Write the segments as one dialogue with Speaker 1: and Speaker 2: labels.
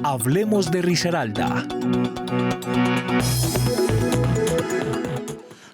Speaker 1: Hablemos de Risaralda.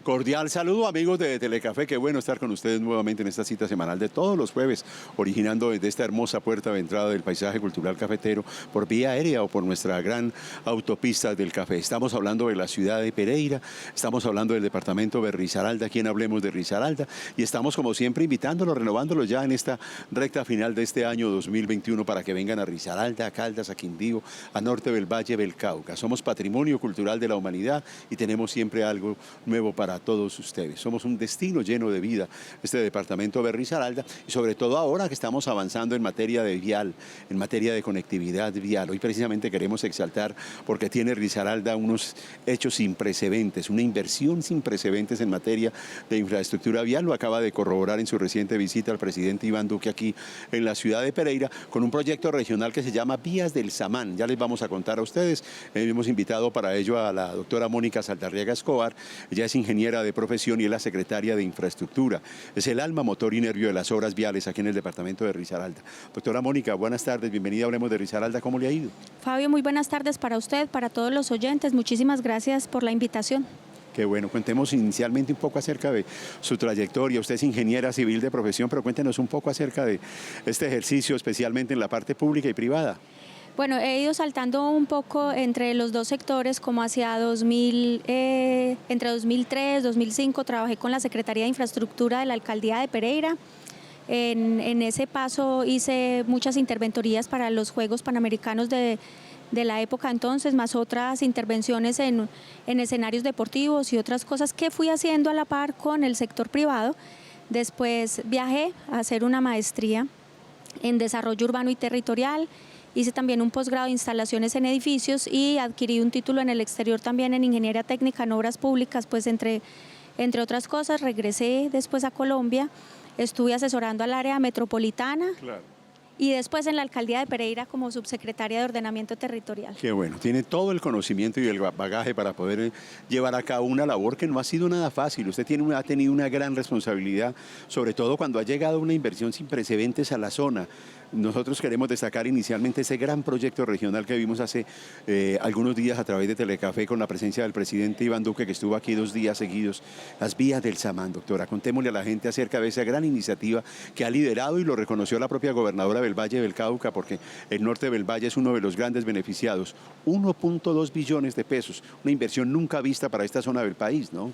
Speaker 2: Cordial saludo, amigos de Telecafé, qué bueno estar con ustedes nuevamente en esta cita semanal de todos los jueves, originando desde esta hermosa puerta de entrada del paisaje cultural cafetero por vía aérea o por nuestra gran autopista del café. Estamos hablando de la ciudad de Pereira, estamos hablando del departamento de Risaralda, aquí en Hablemos de Risaralda, y estamos como siempre invitándolos, renovándolos ya en esta recta final de este año 2021 para que vengan a Risaralda, a Caldas, a Quindío, a Norte del Valle del Cauca. Somos patrimonio cultural de la humanidad y tenemos siempre algo nuevo para todos ustedes. Somos un destino lleno de vida, este departamento de Risaralda, y sobre todo ahora que estamos avanzando en materia de vial, en materia de conectividad vial. Hoy precisamente queremos exaltar porque tiene Risaralda unos hechos sin precedentes, una inversión sin precedentes en materia de infraestructura vial. Lo acaba de corroborar en su reciente visita al presidente Iván Duque aquí en la ciudad de Pereira con un proyecto regional que se llama Vías del Samán. Ya les vamos a contar a ustedes. Hemos invitado para ello a la doctora Mónica Saldarriaga Escobar. Ella es ingeniera de profesión y es la secretaria de Infraestructura. Es el alma, motor y nervio de las obras viales aquí en el departamento de Risaralda. Doctora Mónica, buenas tardes, bienvenida a Hablemos de Risaralda. ¿Cómo le ha ido?
Speaker 3: Fabio, muy buenas tardes para usted, para todos los oyentes. Muchísimas gracias por la invitación.
Speaker 2: Qué bueno, cuentemos inicialmente un poco acerca de su trayectoria. Usted es ingeniera civil de profesión, pero cuéntenos un poco acerca de este ejercicio, especialmente en la parte pública y privada.
Speaker 3: Bueno, he ido saltando un poco entre los dos sectores, como hacia entre 2003, 2005, trabajé con la Secretaría de Infraestructura de la Alcaldía de Pereira. En ese paso hice muchas interventorías para los Juegos Panamericanos de la época entonces, más otras intervenciones en escenarios deportivos y otras cosas que fui haciendo a la par con el sector privado. Después viajé a hacer una maestría en Desarrollo Urbano y Territorial. Hice también un posgrado de instalaciones en edificios y adquirí un título en el exterior también en Ingeniería Técnica en Obras Públicas, pues entre otras cosas. Regresé después a Colombia, estuve asesorando al área metropolitana. Claro. Y después en la Alcaldía de Pereira como subsecretaria de Ordenamiento Territorial.
Speaker 2: Qué bueno, tiene todo el conocimiento y el bagaje para poder llevar a cabo una labor que no ha sido nada fácil. Usted ha tenido una gran responsabilidad, sobre todo cuando ha llegado una inversión sin precedentes a la zona. Nosotros queremos destacar inicialmente ese gran proyecto regional que vimos hace algunos días a través de Telecafé con la presencia del presidente Iván Duque, que estuvo aquí 2 días seguidos, las Vías del Samán. Doctora, contémosle a la gente acerca de esa gran iniciativa que ha liderado y lo reconoció la propia gobernadora del Valle del Cauca, porque el norte del Valle es uno de los grandes beneficiados. 1.2 billones de pesos, una inversión nunca vista para esta zona del país, ¿no?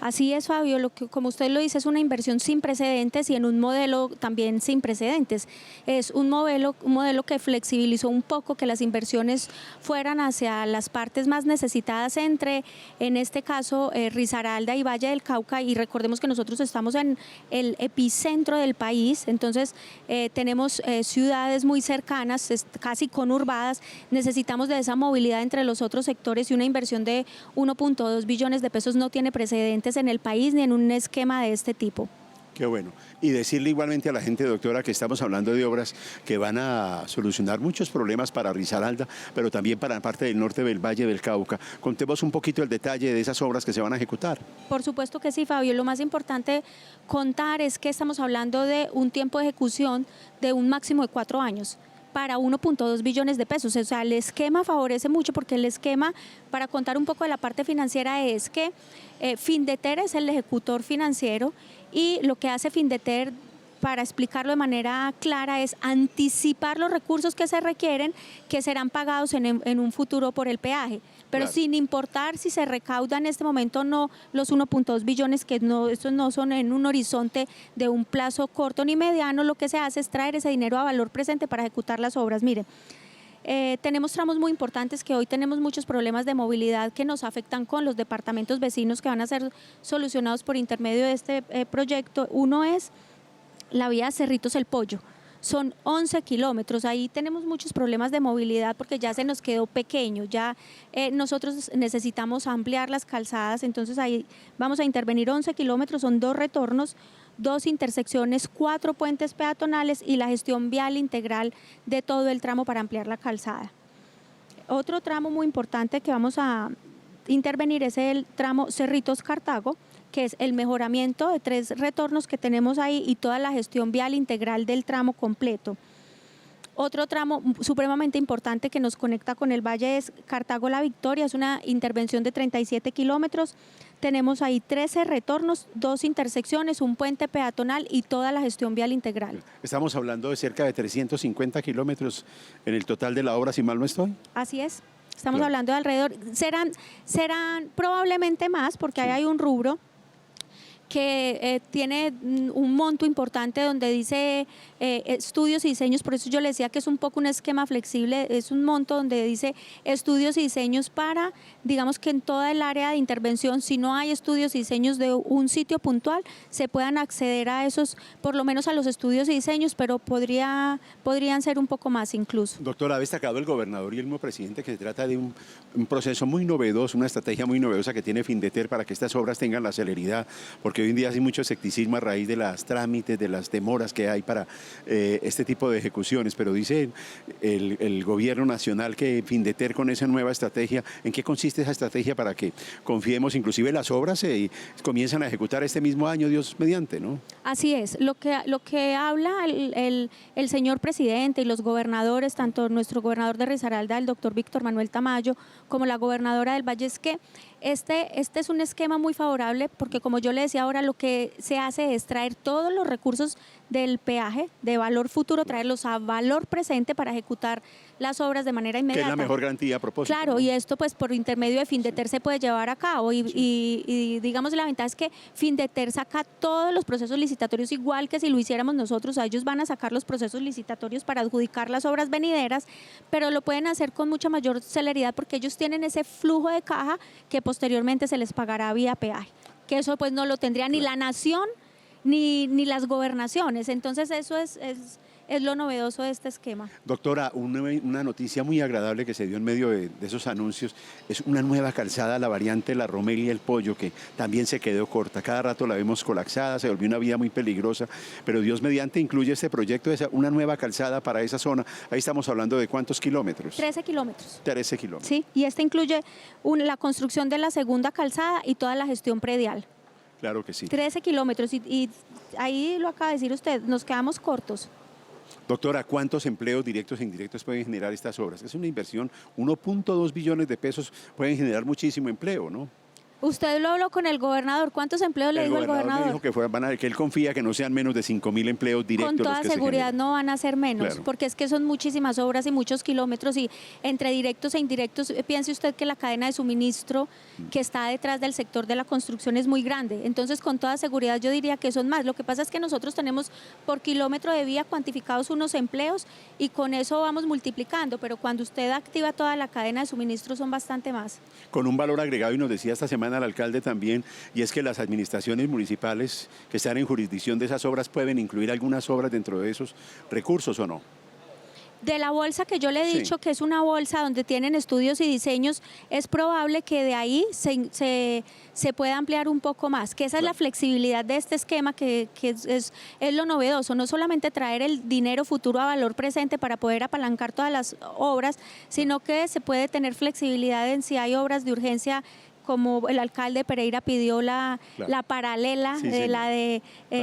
Speaker 3: Así es, Fabio, como usted lo dice, es una inversión sin precedentes y en un modelo también sin precedentes. Es un modelo que flexibilizó un poco que las inversiones fueran hacia las partes más necesitadas en este caso, Risaralda y Valle del Cauca, y recordemos que nosotros estamos en el epicentro del país, entonces tenemos ciudades muy cercanas, casi conurbadas, necesitamos de esa movilidad entre los otros sectores y una inversión de 1.2 billones de pesos no tiene precedentes en el país ni en un esquema de este tipo.
Speaker 2: Qué bueno. Y decirle igualmente a la gente, doctora, que estamos hablando de obras que van a solucionar muchos problemas para Risaralda, pero también para la parte del norte del Valle del Cauca. Contemos un poquito el detalle de esas obras que se van a ejecutar.
Speaker 3: Por supuesto que sí, Fabio. Lo más importante contar es que estamos hablando de un tiempo de ejecución de un máximo de 4 años. Para 1.2 billones de pesos. O sea, el esquema favorece mucho porque el esquema, para contar un poco de la parte financiera, es que Findeter es el ejecutor financiero y lo que hace Findeter, para explicarlo de manera clara, es anticipar los recursos que se requieren, que serán pagados en un futuro por el peaje. Pero claro, sin importar si se recauda en este momento no los 1.2 billones, que estos no son en un horizonte de un plazo corto ni mediano, lo que se hace es traer ese dinero a valor presente para ejecutar las obras. Mire, tenemos tramos muy importantes que hoy tenemos muchos problemas de movilidad que nos afectan con los departamentos vecinos que van a ser solucionados por intermedio de este proyecto. Uno es la vía Cerritos El Pollo. Son 11 kilómetros, ahí tenemos muchos problemas de movilidad porque ya se nos quedó pequeño, ya nosotros necesitamos ampliar las calzadas, entonces ahí vamos a intervenir 11 kilómetros, son 2 retornos, 2 intersecciones, 4 puentes peatonales y la gestión vial integral de todo el tramo para ampliar la calzada. Otro tramo muy importante que vamos a intervenir es el tramo Cerritos Cartago, que es el mejoramiento de 3 retornos que tenemos ahí y toda la gestión vial integral del tramo completo. Otro tramo supremamente importante que nos conecta con el valle es Cartago-La Victoria, es una intervención de 37 kilómetros. Tenemos ahí 13 retornos, 2 intersecciones, un puente peatonal y toda la gestión vial integral.
Speaker 2: Estamos hablando de cerca de 350 kilómetros en el total de la obra, si mal no estoy.
Speaker 3: Así es, estamos
Speaker 2: Claro.
Speaker 3: hablando de alrededor, serán probablemente más porque ahí hay un rubro que tiene un monto importante donde dice estudios y diseños, por eso yo le decía que es un poco un esquema flexible, es un monto donde dice estudios y diseños para, digamos que en toda el área de intervención, si no hay estudios y diseños de un sitio puntual, se puedan acceder a esos, por lo menos a los estudios y diseños, pero podrían ser un poco más incluso.
Speaker 2: Doctor, ha destacado el gobernador y el mismo presidente que se trata de un proceso muy novedoso, una estrategia muy novedosa que tiene Findeter para que estas obras tengan la celeridad, porque hoy en día hay mucho escepticismo a raíz de los trámites, de las demoras que hay para este tipo de ejecuciones, pero dice el gobierno nacional que Findeter con esa nueva estrategia, ¿en qué consiste esa estrategia para que confiemos inclusive las obras se comienzan a ejecutar este mismo año, Dios mediante, ¿no?
Speaker 3: Así es, lo que habla el señor presidente y los gobernadores, tanto nuestro gobernador de Risaralda, el doctor Víctor Manuel Tamayo, como la gobernadora del Valle, es que este es un esquema muy favorable porque, como yo le decía ahora, lo que se hace es traer todos los recursos del peaje de valor futuro, traerlos a valor presente para ejecutar las obras de manera inmediata.
Speaker 2: Que es la mejor garantía a propósito.
Speaker 3: Claro,
Speaker 2: ¿no?
Speaker 3: y esto pues por intermedio de Findeter se puede llevar a cabo y digamos la ventaja es que Findeter saca todos los procesos licitatorios igual que si lo hiciéramos nosotros, ellos van a sacar los procesos licitatorios para adjudicar las obras venideras, pero lo pueden hacer con mucha mayor celeridad porque ellos tienen ese flujo de caja que posteriormente se les pagará vía peaje, que eso pues no lo tendría ni la nación ni las gobernaciones, entonces eso es lo novedoso de este esquema.
Speaker 2: Doctora, una noticia muy agradable que se dio en medio de esos anuncios es una nueva calzada, la variante La Romelia y el Pollo, que también se quedó corta. Cada rato la vemos colapsada, se volvió una vía muy peligrosa, pero Dios mediante incluye este proyecto de una nueva calzada para esa zona. Ahí estamos hablando de ¿cuántos kilómetros?
Speaker 3: 13 kilómetros.
Speaker 2: 13 kilómetros.
Speaker 3: Sí, y este incluye la construcción de la segunda calzada y toda la gestión predial.
Speaker 2: Claro que sí.
Speaker 3: 13 kilómetros y ahí lo acaba de decir usted, nos quedamos cortos.
Speaker 2: Doctora, ¿cuántos empleos directos e indirectos pueden generar estas obras? Es una inversión, 1.2 billones de pesos pueden generar muchísimo empleo, ¿no?
Speaker 3: Usted lo habló con el gobernador. ¿Cuántos empleos le dijo el gobernador?
Speaker 2: Me dijo que él confía que no sean menos de 5.000 empleos directos.
Speaker 3: Con toda seguridad no van a ser menos,
Speaker 2: claro,
Speaker 3: porque es que son muchísimas obras y muchos kilómetros y entre directos e indirectos, piense usted que la cadena de suministro que está detrás del sector de la construcción es muy grande. Entonces, con toda seguridad yo diría que son más. Lo que pasa es que nosotros tenemos por kilómetro de vía cuantificados unos empleos y con eso vamos multiplicando, pero cuando usted activa toda la cadena de suministro son bastante más.
Speaker 2: Con un valor agregado, y nos decía esta semana el alcalde también, y es que las administraciones municipales que están en jurisdicción de esas obras pueden incluir algunas obras dentro de esos recursos, ¿o no?
Speaker 3: De la bolsa que yo le he dicho, que es una bolsa donde tienen estudios y diseños, es probable que de ahí se pueda ampliar un poco más, que esa es la flexibilidad de este esquema, que es lo novedoso, no solamente traer el dinero futuro a valor presente para poder apalancar todas las obras, sino que se puede tener flexibilidad en si hay obras de urgencia, como el alcalde Pereira pidió la paralela, la de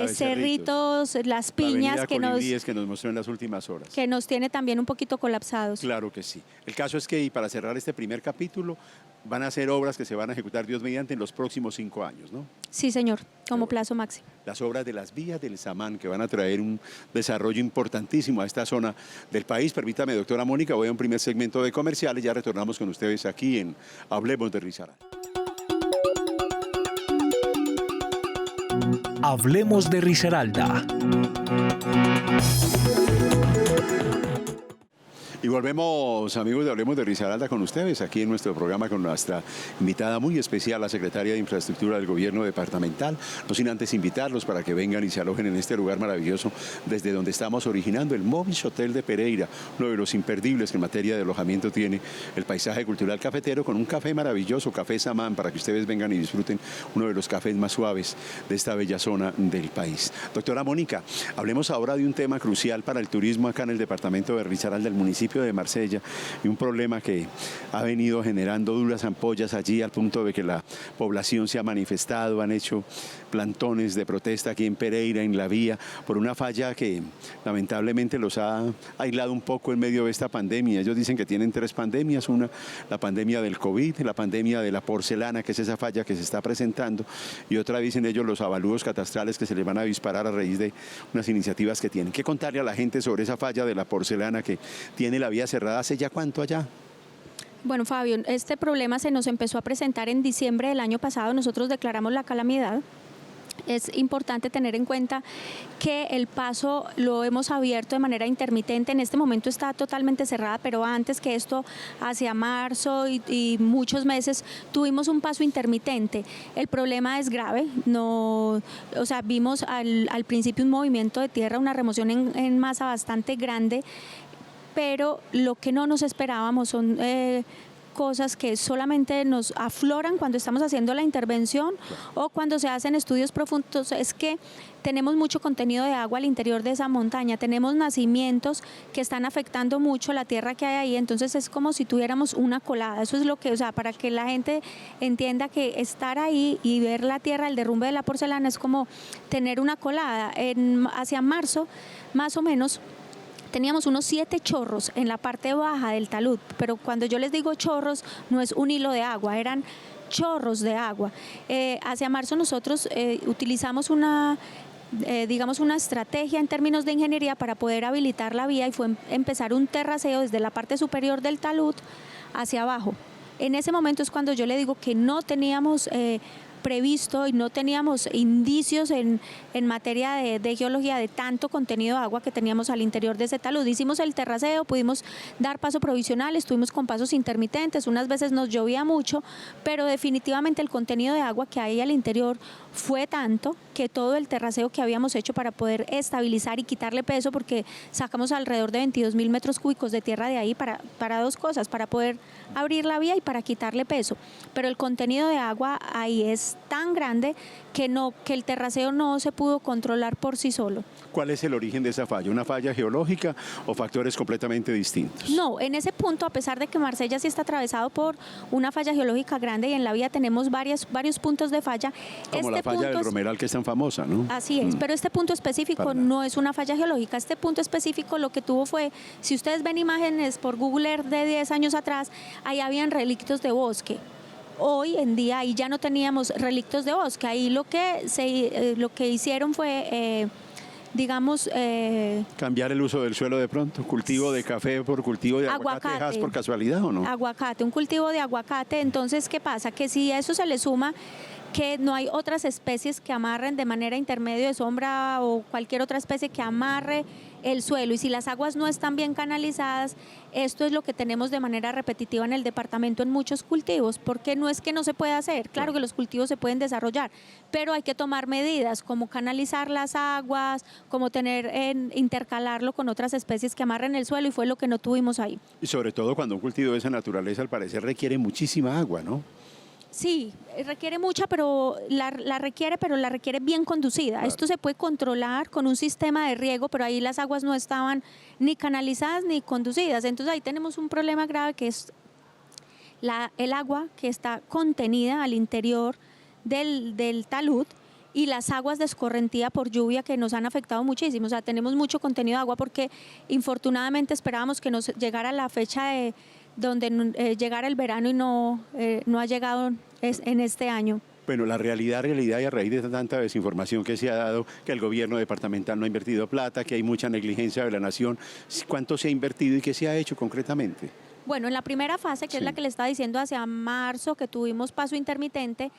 Speaker 3: Cerritos, Las Piñas,
Speaker 2: que nos mostró en las últimas horas.
Speaker 3: Que nos tiene también un poquito colapsados.
Speaker 2: Claro que sí. El caso es que, y para cerrar este primer capítulo, van a ser obras que se van a ejecutar, Dios mediante, en los próximos 5 años, ¿no?
Speaker 3: Sí, señor, como plazo máximo.
Speaker 2: Las obras de las vías del Samán, que van a traer un desarrollo importantísimo a esta zona del país. Permítame, doctora Mónica, voy a un primer segmento de comerciales, ya retornamos con ustedes aquí en Hablemos de Risaralda.
Speaker 1: Hablemos de Risaralda.
Speaker 2: Y volvemos, amigos de Hablemos de Risaralda, con ustedes aquí en nuestro programa con nuestra invitada muy especial, la secretaria de Infraestructura del Gobierno Departamental. No sin antes invitarlos para que vengan y se alojen en este lugar maravilloso desde donde estamos originando el Movis Hotel de Pereira, uno de los imperdibles que en materia de alojamiento tiene el paisaje cultural cafetero, con un café maravilloso, Café Samán, para que ustedes vengan y disfruten uno de los cafés más suaves de esta bella zona del país. Doctora Mónica, hablemos ahora de un tema crucial para el turismo acá en el departamento de Risaralda, el municipio municipio de Marsella y un problema que ha venido generando duras ampollas allí al punto de que la población se ha manifestado, han hecho plantones de protesta aquí en Pereira, en la vía, por una falla que lamentablemente los ha aislado un poco en medio de esta pandemia. Ellos dicen que tienen 3 pandemias, una, la pandemia del COVID, la pandemia de la porcelana, que es esa falla que se está presentando, y otra, dicen ellos, los avalúos catastrales que se les van a disparar a raíz de unas iniciativas que tienen. ¿Qué contarle a la gente sobre esa falla de la porcelana que tiene la vía cerrada hace ya cuánto allá?
Speaker 3: Bueno, Fabio, este problema se nos empezó a presentar en diciembre del año pasado. Nosotros declaramos la calamidad. Es importante tener en cuenta que el paso lo hemos abierto de manera intermitente. En este momento está totalmente cerrada, pero antes que esto, hacia marzo y muchos meses, tuvimos un paso intermitente. El problema es grave. No, o sea, vimos al principio un movimiento de tierra, una remoción en masa bastante grande, pero lo que no nos esperábamos son cosas que solamente nos afloran cuando estamos haciendo la intervención o cuando se hacen estudios profundos. Es que tenemos mucho contenido de agua al interior de esa montaña, tenemos nacimientos que están afectando mucho la tierra que hay ahí, entonces es como si tuviéramos una colada. Eso es lo que, o sea, para que la gente entienda que estar ahí y ver la tierra, el derrumbe de la porcelana, es como tener una colada. Hacia marzo, más o menos, teníamos unos 7 chorros en la parte baja del talud, pero cuando yo les digo chorros, no es un hilo de agua, eran chorros de agua. Hacia marzo nosotros utilizamos una estrategia en términos de ingeniería para poder habilitar la vía y fue empezar un terraceo desde la parte superior del talud hacia abajo. En ese momento es cuando yo le digo que no teníamos previsto y no teníamos indicios en materia de geología de tanto contenido de agua que teníamos al interior de ese talud. Hicimos el terraceo, pudimos dar paso provisional, estuvimos con pasos intermitentes, unas veces nos llovía mucho, pero definitivamente el contenido de agua que hay al interior fue tanto que todo el terraceo que habíamos hecho para poder estabilizar y quitarle peso, porque sacamos alrededor de 22.000 metros cúbicos de tierra de ahí para 2 cosas, para poder abrir la vía y para quitarle peso, pero el contenido de agua ahí es tan grande que el terraceo no se pudo controlar por sí solo.
Speaker 2: ¿Cuál es el origen de esa falla? ¿Una falla geológica o factores completamente distintos?
Speaker 3: No, en ese punto, a pesar de que Marsella sí está atravesado por una falla geológica grande y en la vía tenemos varios puntos de falla.
Speaker 2: Como la falla del Romeral, que es tan famosa, ¿no?
Speaker 3: Así es, pero este punto específico no es una falla geológica. Este punto específico lo que tuvo fue, si ustedes ven imágenes por Google Earth de 10 años atrás, ahí habían relictos de bosque. Hoy en día ahí ya no teníamos relictos de bosque, ahí lo que hicieron fue,
Speaker 2: cambiar el uso del suelo de pronto, cultivo de café por cultivo de aguacate, por casualidad ¿o no?
Speaker 3: Aguacate, un cultivo de aguacate. Entonces, ¿qué pasa? Que si a eso se le suma que no hay otras especies que amarren de manera intermedio de sombra o cualquier otra especie que amarre el suelo, y si las aguas no están bien canalizadas, esto es lo que tenemos de manera repetitiva en el departamento en muchos cultivos, porque no es que no se pueda hacer, claro que los cultivos se pueden desarrollar, pero hay que tomar medidas como canalizar las aguas, como intercalarlo con otras especies que amarren el suelo, y fue lo que no tuvimos ahí.
Speaker 2: Y sobre todo cuando un cultivo de esa naturaleza al parecer requiere muchísima agua, ¿no?
Speaker 3: Sí, requiere mucha, pero la requiere bien conducida. Claro. Esto se puede controlar con un sistema de riego, pero ahí las aguas no estaban ni canalizadas ni conducidas. Entonces ahí tenemos un problema grave, que es el agua que está contenida al interior del talud y las aguas de escorrentía por lluvia que nos han afectado muchísimo. O sea, tenemos mucho contenido de agua porque infortunadamente esperábamos que nos llegara la fecha donde llegara el verano y no ha llegado en este año.
Speaker 2: Bueno, la realidad y a raíz de tanta desinformación que se ha dado, que el gobierno departamental no ha invertido plata, que hay mucha negligencia de la nación, ¿cuánto se ha invertido y qué se ha hecho concretamente?
Speaker 3: Bueno, en la primera fase, que es la que le estaba diciendo, hacia marzo, que tuvimos paso intermitente,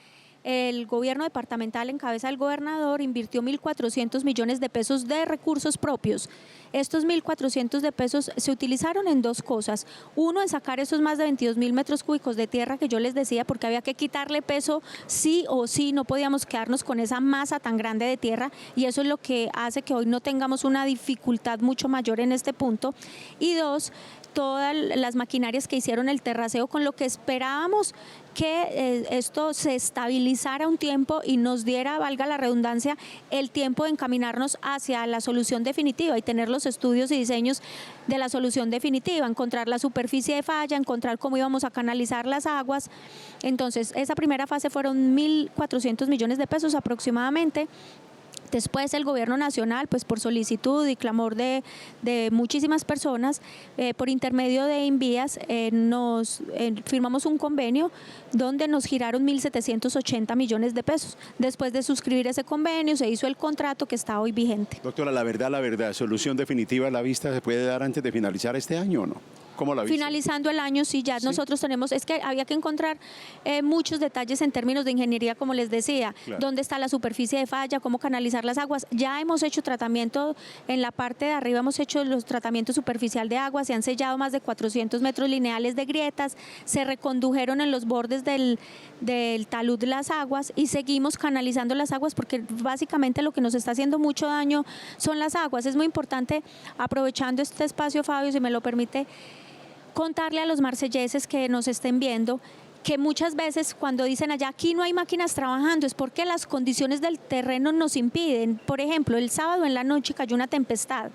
Speaker 3: el gobierno departamental en cabeza del gobernador invirtió 1.400 millones de pesos de recursos propios. Estos 1.400 de pesos se utilizaron en 2 cosas. Uno, en sacar esos más de 22.000 metros cúbicos de tierra que yo les decía, porque había que quitarle peso sí o sí, no podíamos quedarnos con esa masa tan grande de tierra, y eso es lo que hace que hoy no tengamos una dificultad mucho mayor en este punto. Y 2, todas las maquinarias que hicieron el terraceo, con lo que esperábamos que esto se estabilizara un tiempo y nos diera, valga la redundancia, el tiempo de encaminarnos hacia la solución definitiva y tener los los estudios y diseños de la solución definitiva, encontrar la superficie de falla, encontrar cómo íbamos a canalizar las aguas. Entonces, esa primera fase fueron 1.400 millones de pesos aproximadamente. Después el gobierno nacional, pues por solicitud y clamor de muchísimas personas, por intermedio de Invías, firmamos un convenio donde nos giraron 1.780 millones de pesos. Después de suscribir ese convenio, se hizo el contrato que está hoy vigente.
Speaker 2: Doctora, la verdad, ¿solución definitiva a la vista se puede dar antes de finalizar este año o no? ¿Cómo la viste?
Speaker 3: Finalizando el año, sí, ya nosotros tenemos, es que había que encontrar muchos detalles en términos de ingeniería, como les decía,
Speaker 2: Claro.
Speaker 3: dónde está la superficie de falla, cómo canalizar las aguas. Ya hemos hecho tratamiento, en la parte de arriba hemos hecho los tratamientos superficial de agua, se han sellado más de 400 metros lineales de grietas, se recondujeron en los bordes del talud de las aguas y seguimos canalizando las aguas porque básicamente lo que nos está haciendo mucho daño son las aguas. Es muy importante, aprovechando este espacio, Fabio, si me lo permite, contarle a los marselleses que nos estén viendo que muchas veces cuando dicen allá aquí no hay máquinas trabajando es porque las condiciones del terreno nos impiden. Por ejemplo, el sábado en la noche cayó una tempestad.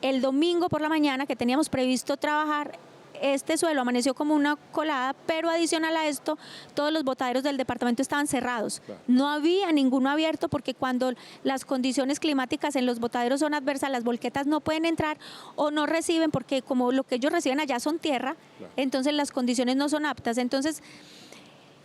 Speaker 3: El domingo por la mañana que teníamos previsto trabajar, este suelo amaneció como una colada, pero adicional a esto, todos los botaderos del departamento estaban cerrados.
Speaker 2: Claro.
Speaker 3: No había ninguno abierto porque cuando las condiciones climáticas en los botaderos son adversas, las volquetas no pueden entrar o no reciben porque como lo que ellos reciben allá son tierra,
Speaker 2: Claro.
Speaker 3: entonces las condiciones no son aptas. Entonces,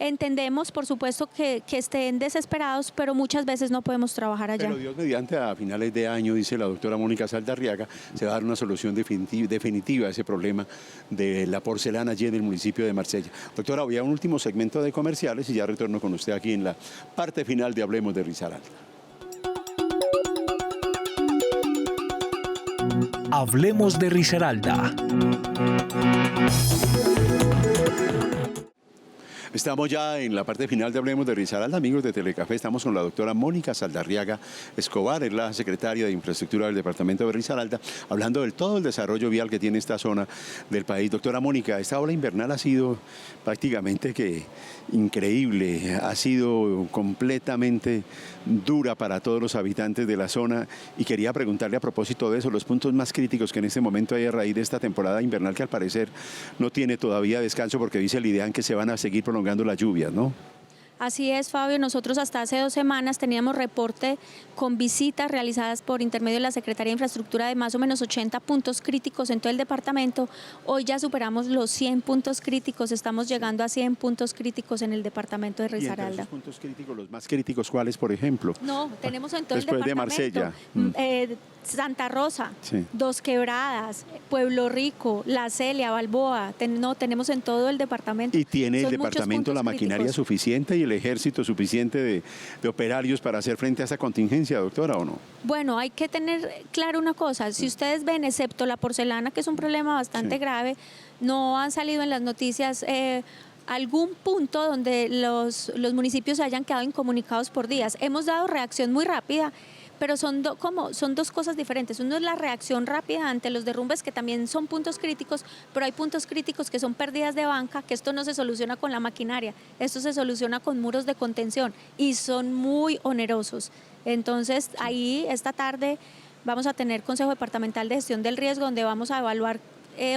Speaker 3: entendemos, por supuesto, que estén desesperados, pero muchas veces no podemos trabajar allá.
Speaker 2: Pero Dios mediante, a finales de año, dice la doctora Mónica Saldarriaga, se va a dar una solución definitiva a ese problema de la porcelana allí en el municipio de Marsella. Doctora, voy a un último segmento de comerciales y ya retorno con usted aquí en la parte final de Hablemos de Risaralda.
Speaker 1: Hablemos de Risaralda.
Speaker 2: Estamos ya en la parte final de Hablemos de Risaralda, amigos de Telecafé. Estamos con la doctora Mónica Saldarriaga Escobar, es la secretaria de Infraestructura del departamento de Risaralda, hablando del todo el desarrollo vial que tiene esta zona del país. Doctora Mónica, esta ola invernal ha sido prácticamente que increíble, ha sido completamente dura para todos los habitantes de la zona y quería preguntarle a propósito de eso, los puntos más críticos que en este momento hay a raíz de esta temporada invernal que al parecer no tiene todavía descanso porque dice el IDEAN que se van a seguir prolongando las lluvias, ¿no?
Speaker 3: Así es, Fabio. Nosotros hasta hace 2 semanas teníamos reporte con visitas realizadas por intermedio de la Secretaría de Infraestructura de más o menos 80 puntos críticos en todo el departamento. Hoy ya superamos los 100 puntos críticos, estamos llegando a 100 puntos críticos en el departamento de
Speaker 2: Y entre
Speaker 3: Risaralda.
Speaker 2: esos puntos críticos, los más críticos, ¿cuáles, por ejemplo?
Speaker 3: No, tenemos en todo
Speaker 2: Después
Speaker 3: el
Speaker 2: de
Speaker 3: departamento.
Speaker 2: Marsella.
Speaker 3: Santa Rosa,
Speaker 2: Sí.
Speaker 3: Dos Quebradas, Pueblo Rico, La Celia, Balboa, tenemos en todo el departamento.
Speaker 2: ¿Y tiene el
Speaker 3: Son muchos
Speaker 2: departamento la
Speaker 3: puntos
Speaker 2: maquinaria
Speaker 3: críticos.
Speaker 2: suficiente y el ejército suficiente de operarios para hacer frente a esa contingencia, doctora, o no?
Speaker 3: Bueno, hay que tener claro una cosa, si ustedes ven, excepto la porcelana, que es un problema bastante
Speaker 2: Sí.
Speaker 3: grave, no han salido en las noticias algún punto donde los municipios se hayan quedado incomunicados por días. Hemos dado reacción muy rápida, pero son dos cosas diferentes. Uno es la reacción rápida ante los derrumbes, que también son puntos críticos, pero hay puntos críticos que son pérdidas de banca, que esto no se soluciona con la maquinaria, esto se soluciona con muros de contención y son muy onerosos. Entonces, ahí esta tarde vamos a tener Consejo Departamental de Gestión del Riesgo, donde vamos a evaluar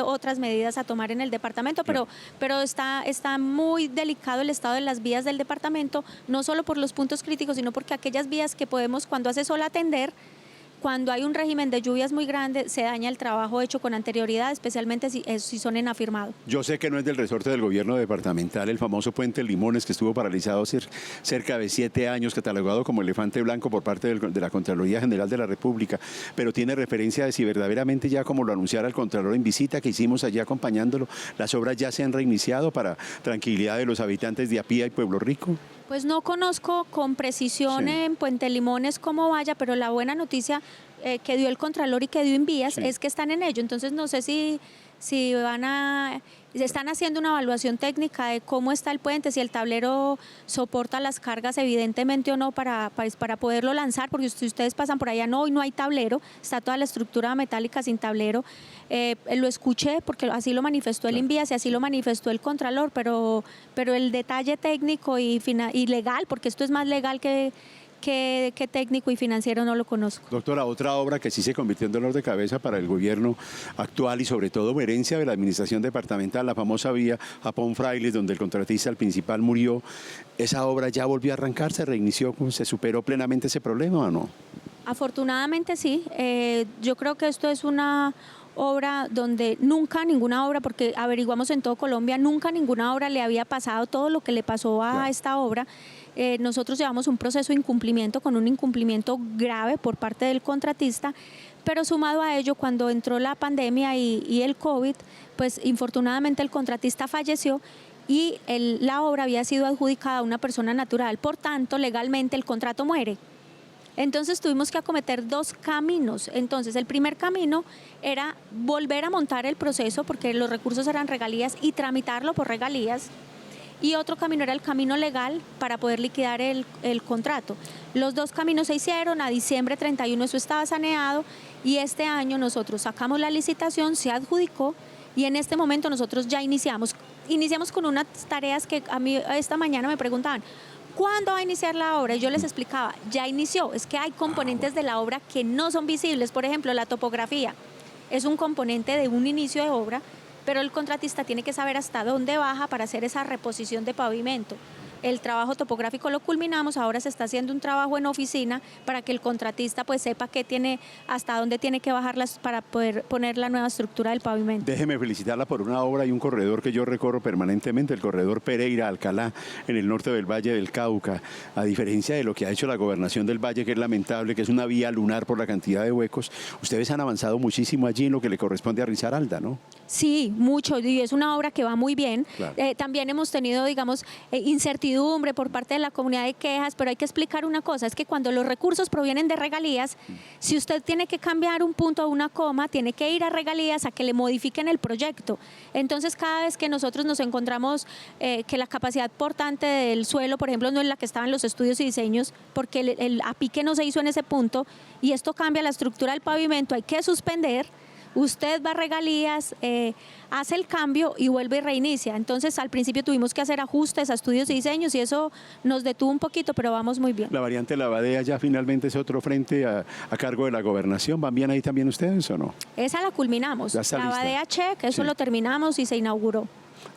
Speaker 3: otras medidas a tomar en el departamento, pero está muy delicado el estado de las vías del departamento, no solo por los puntos críticos, sino porque aquellas vías que podemos, cuando hace sol, atender, cuando hay un régimen de lluvias muy grande, se daña el trabajo hecho con anterioridad, especialmente si son en afirmado.
Speaker 2: Yo sé que no es del resorte del gobierno departamental el famoso puente Limones que estuvo paralizado cerca de 7 años, catalogado como elefante blanco por parte de la Contraloría General de la República, pero tiene referencia de si verdaderamente ya como lo anunciara el Contralor en visita que hicimos allí acompañándolo, las obras ya se han reiniciado para tranquilidad de los habitantes de Apía y Pueblo Rico.
Speaker 3: Pues no conozco con precisión en Puente Limones cómo vaya, pero la buena noticia que dio el Contralor y que dio Invías es que están en ello. Entonces no sé si están haciendo una evaluación técnica de cómo está el puente, si el tablero soporta las cargas evidentemente o no para poderlo lanzar, porque si ustedes pasan por allá hoy no hay tablero, está toda la estructura metálica sin tablero. Lo escuché porque así lo manifestó el Invías y así lo manifestó el Contralor, pero el detalle técnico y legal, porque esto es más legal que qué técnico y financiero no lo conozco.
Speaker 2: Doctora, otra obra que sí se convirtió en dolor de cabeza para el gobierno actual y sobre todo herencia de la administración departamental, la famosa vía Japón-Frailes, donde el contratista el principal murió. ¿Esa obra ya volvió a arrancar, se reinició, se superó plenamente ese problema o no?
Speaker 3: Afortunadamente sí, yo creo que esto es una obra donde nunca ninguna obra, porque averiguamos en todo Colombia, nunca ninguna obra le había pasado todo lo que le pasó a esta obra. Nosotros llevamos un proceso de incumplimiento con un incumplimiento grave por parte del contratista, pero sumado a ello, cuando entró la pandemia y el COVID, pues infortunadamente el contratista falleció y la obra había sido adjudicada a una persona natural, por tanto legalmente el contrato muere. Entonces tuvimos que acometer dos caminos. Entonces el primer camino era volver a montar el proceso porque los recursos eran regalías y tramitarlo por regalías. Y otro camino era el camino legal para poder liquidar el contrato. Los dos caminos se hicieron, a diciembre 31 eso estaba saneado y este año nosotros sacamos la licitación, se adjudicó y en este momento nosotros ya iniciamos con unas tareas que a mí esta mañana me preguntaban, ¿cuándo va a iniciar la obra? Y yo les explicaba, ya inició, es que hay componentes de la obra que no son visibles, por ejemplo, la topografía es un componente de un inicio de obra, pero el contratista tiene que saber hasta dónde baja para hacer esa reposición de pavimento. El trabajo topográfico lo culminamos, ahora se está haciendo un trabajo en oficina para que el contratista pues sepa hasta dónde tiene que bajarlas para poder poner la nueva estructura del pavimento.
Speaker 2: Déjeme felicitarla por una obra y un corredor que yo recorro permanentemente, el corredor Pereira-Alcalá, en el norte del Valle del Cauca. A diferencia de lo que ha hecho la gobernación del Valle, que es lamentable, que es una vía lunar por la cantidad de huecos, ustedes han avanzado muchísimo allí en lo que le corresponde a Risaralda, ¿no?
Speaker 3: Sí, mucho, y es una obra que va muy bien.
Speaker 2: Claro.
Speaker 3: También hemos tenido, digamos, incertidumbre por parte de la comunidad de quejas, pero hay que explicar una cosa, es que cuando los recursos provienen de regalías, si usted tiene que cambiar un punto o una coma, tiene que ir a regalías a que le modifiquen el proyecto. Entonces, cada vez que nosotros nos encontramos que la capacidad portante del suelo, por ejemplo, no es la que estaba en los estudios y diseños, porque el apique no se hizo en ese punto, y esto cambia la estructura del pavimento, hay que suspender. Usted va a regalías, hace el cambio y vuelve y reinicia. Entonces, al principio tuvimos que hacer ajustes a estudios y diseños y eso nos detuvo un poquito, pero vamos muy bien.
Speaker 2: La variante La Badea ya finalmente es otro frente a cargo de la gobernación. ¿Van bien ahí también ustedes o no?
Speaker 3: Esa la culminamos.
Speaker 2: Ya está
Speaker 3: La
Speaker 2: lista.
Speaker 3: Badea check, eso
Speaker 2: Sí.
Speaker 3: lo terminamos y se inauguró.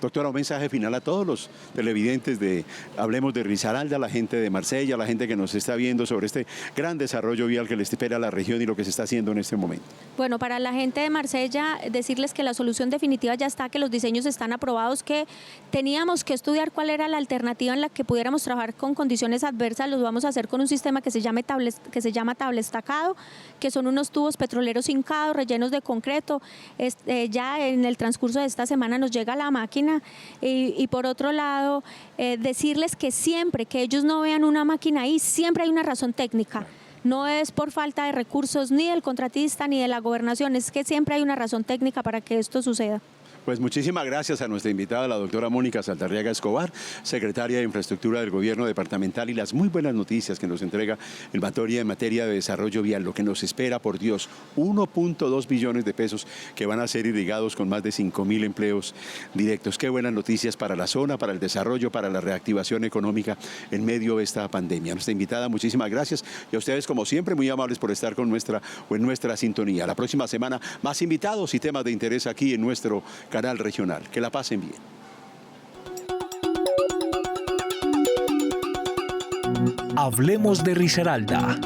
Speaker 2: Doctora, un mensaje final a todos los televidentes de Hablemos de Risaralda, la gente de Marsella, la gente que nos está viendo sobre este gran desarrollo vial que le espera a la región y lo que se está haciendo en este momento.
Speaker 3: Bueno, para la gente de Marsella, decirles que la solución definitiva ya está, que los diseños están aprobados, que teníamos que estudiar cuál era la alternativa en la que pudiéramos trabajar con condiciones adversas. Los vamos a hacer con un sistema que se llama table estacado, que son unos tubos petroleros hincados, rellenos de concreto. Ya en el transcurso de esta semana nos llega la máquina y por otro lado, decirles que siempre que ellos no vean una máquina ahí, siempre hay una razón técnica. No es por falta de recursos ni del contratista ni de la gobernación, es que siempre hay una razón técnica para que esto suceda.
Speaker 2: Pues muchísimas gracias a nuestra invitada, la doctora Mónica Saldarriaga Escobar, secretaria de Infraestructura del Gobierno Departamental, y las muy buenas noticias que nos entrega en materia de desarrollo vial, lo que nos espera, por Dios, 1.2 billones de pesos que van a ser irrigados con más de 5.000 empleos directos. Qué buenas noticias para la zona, para el desarrollo, para la reactivación económica en medio de esta pandemia. Nuestra invitada, muchísimas gracias, y a ustedes, como siempre, muy amables por estar en nuestra sintonía. La próxima semana, más invitados y temas de interés aquí en nuestro canal regional. Que la pasen bien.
Speaker 1: Hablemos de Risaralda.